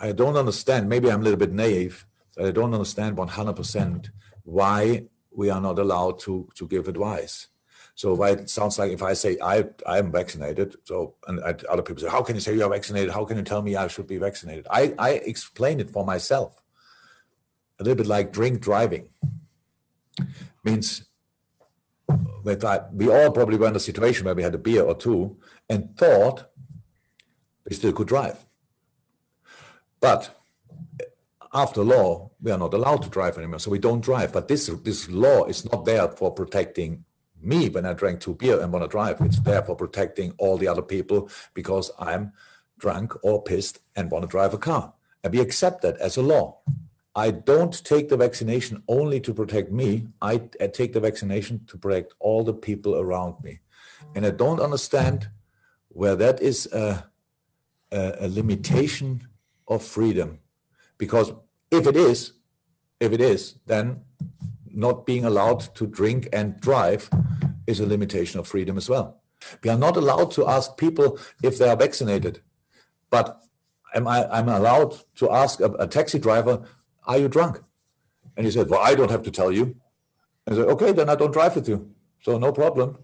I don't understand. Maybe I'm a little bit naive. I don't understand 100% why we are not allowed to give advice. So why it sounds like if I say I'm vaccinated, so and other people say, how can you say you are vaccinated? How can you tell me I should be vaccinated? I explain it for myself. A little bit like drink driving. Means we all probably were in a situation where we had a beer or two and thought we still could drive. But after law, we are not allowed to drive anymore, so we don't drive. But this law is not there for protecting me when I drank 2 beer and want to drive. It's there for protecting all the other people because I'm drunk or pissed and want to drive a car. And we accept that as a law. I don't take the vaccination only to protect me. I take the vaccination to protect all the people around me. And I don't understand where that is a limitation of freedom. Because if it is, then not being allowed to drink and drive is a limitation of freedom as well. We are not allowed to ask people if they are vaccinated, but I'm allowed to ask a taxi driver, are you drunk? And he said, well, I don't have to tell you. I said, okay, then I don't drive with you. So no problem.